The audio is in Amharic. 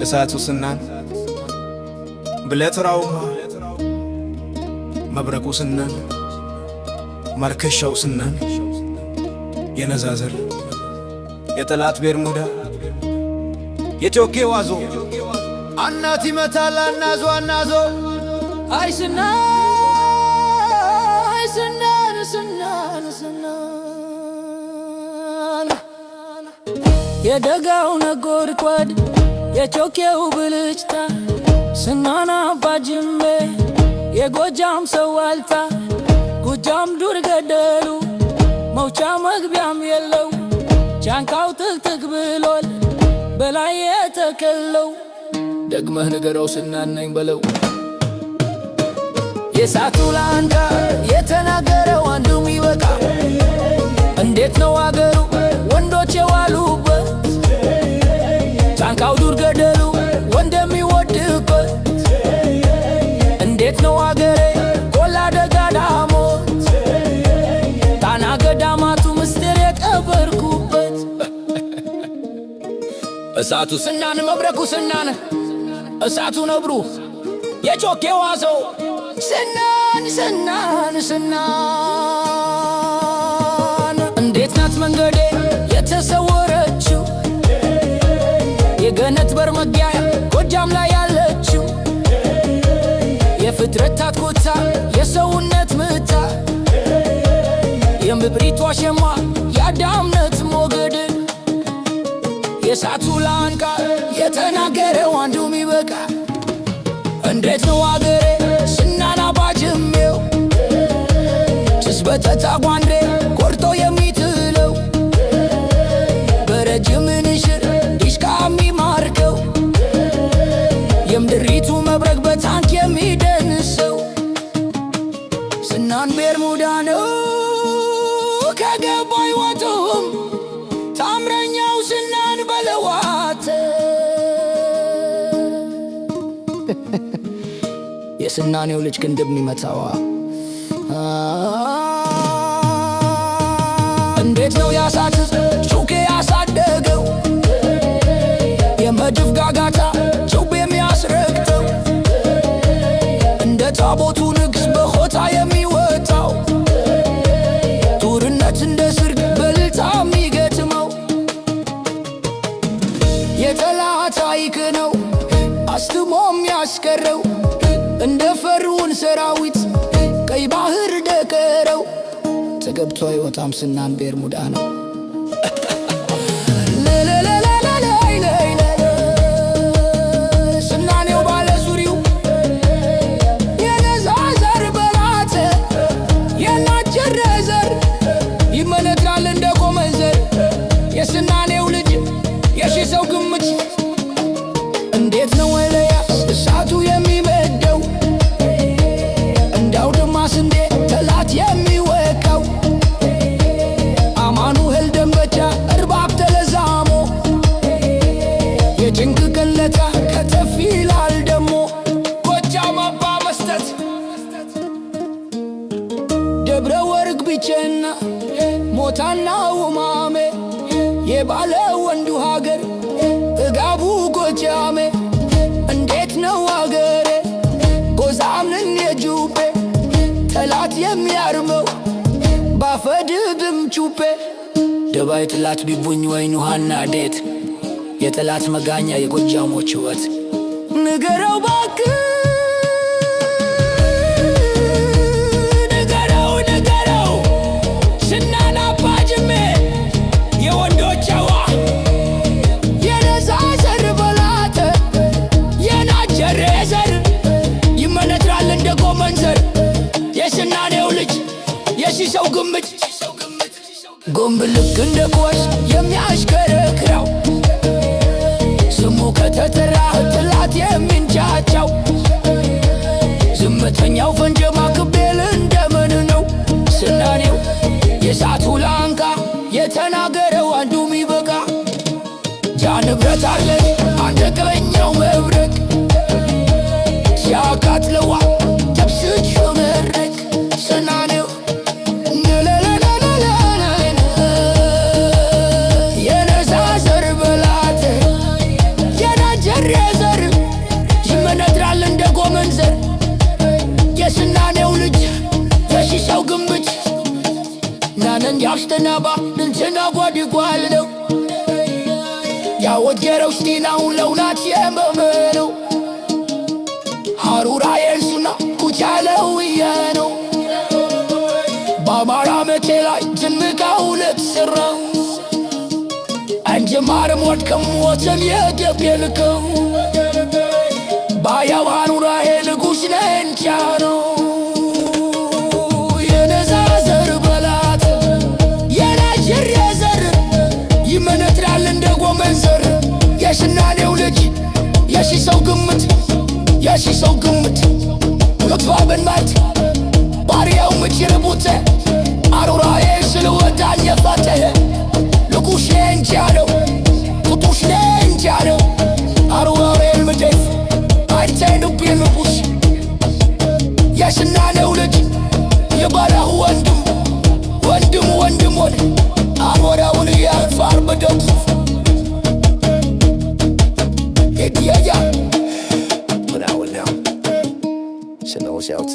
እሳቱ ስናን ብለትራው መብረቁ ስናን ማርከሻው ስናን የነዛዘር የጠላት ቤርሙዳ የጮኬ ዋዞ አናት ይመታል አናዞ አናዞ አይ ስናን ስናን ስናን ስናን የደጋው ነጎድጓድ የጮኬው ብልጭታ ስናና ባጅሜ የጎጃም ሰው ዋልታ ጎጃም ዱር ገደሉ መውጫ መግቢያም የለው ጫንቃው ትክትክ ብሎል በላይ የተከለው ደግመህ ንገረው ስናነኝ በለው የሳቱ ላንቃ የተናገረው አንዱም ይበቃ እንዴት ነው አገሩ ወንዶች የዋሉበት ጫንቃው ዱር ገደሉ ወንደሚወድበት እንዴት ነው አገሬ ቆላ ደጋ ዳሞት ጣና ገዳማቱ ምስጢር የቀበርኩበት እሳቱ ስናን መብረቁ ስናን እሳቱ ነብሩ የጮኬ ዋዘው ስናን ስናን ስናን እንዴት ናት መንገዴ የተሰወረችው የገነት በር መግቢያ ጎጃም ላይ ያለችው የፍጥረታት ኮታ የሰውነት ምታ የምብሪቷ ሸማ የአዳምነት ሞገድ የሳቱ ላንቃ የተናገረው አንዱም ይበቃ እንዴት ነው አገሬ ስናና ባጅሜው ጭስ በጠጣ ጓንዴ ቆርጦ የሚትለው በረጅም ንሽር ዲሽቃ የሚማርከው የምድሪቱ መብረቅ በታንክ የሚደንሰው ስናን ቤርሙዳ ነው ከገባ አይወጡም ታምረኛው ስናን በለዋት የስናኔው ልጅ ክንድብ የሚመታዋ እንዴት ነው ያሳት ጩቄ ያሳደገው የመድፍ ጋጋታ ጩቤ የሚያስረግጠው እንደ ታቦቱ ንግስ በሆታ የሚወጣው ጡርነት እንደ ስርግ በልታ የሚገጥመው የጠላት አይክ ነው አስትሞ የሚያስቀረው እንደ ፈርዖን ሰራዊት ቀይ ባህር ደቀረው ተገብቶ አይወጣም ስናን ቤርሙዳ ነው ስናኔው ባለ ዙሪው የነዛዘር በላተ የናጀረ ዘር ይመነጥራል እንደ ጎመንዘር የስናኔው ልጅ የሺ ሰው ግምት እንዴት ነው ወለያ እሳቱ የሚበደው እንዳውድማ ስንዴ ጠላት የሚወቃው አማኑኤል ደንበጫ እርባብ ተለዛሞ የጭንቅ ቅለታ ከተፍ ይላል ደሞ ጎጃም አባ መስጠት ደብረ ወርቅ ቢቸና ሞታና ውማሜ የባለ ወንዱ ሀገር እጋቡ ጎጃሜ እንዴት ነው አገሬ ጎዛምን የጁቤ ጠላት የሚያርመው ባፈድብም ቹፔ ደባይ ጠላት ቢቡኝ ወይን ውሃና ዴት የጠላት መጋኛ የጎጃሞች ሕይወት ንገረው ባክህ ንገረው ንገረው ስናን ባጅሜ የወንዶች ጨዋ የነዛዘር በላተ የናጀሬ ዘር ይመነጥራል እንደ ጎመንዘር የስናኔው ልጅ የሺ ሰው ግምት ጎንብ ልክ እንደ ኳስ የሚያሽከረክረው ስሙ ከተጠራ ጠላት የሚንጫጫው ዝምተኛው ፈንጀማ ክቤል እንደምን ነው ስናኔው የሳቱ ላንቃ የተናገረው አንዱም ይበቃ ጃንብረት አለኝ አንድ ቀኛው ወጀረው ስቲናው ለውናት የመመነው ሐሩራ የሱና ኩቻለው የነው በአማራ መቼ ላይ ጅንምቃው ለተሰራው አንጀማር ሞት ከሞተን የደብየልከው ባያው ሐሩራ የልጉሽ ነንቻነው የነዛዘር በላት የናጀር የዘር ይመነትራል እንደ ጎመን ዘር የሽናኔው ልጅ የሺ ሰው ግምት የሺ ሰው ግምት ልትባብን ማት ባሪያው ምችር ቡተ አሩራዬ ስለወዳኝ የፋተህ ልኩሽ እንጃለው ቁጡሽ እንጃለው አሩራዬ ምደፍ አይተን ቢልቡሽ የሽናኔው ልጅ የባላሁ ወንድም ሆነ አሞራውን ያልፋር በደም It, yeah. But I will now. She knows out.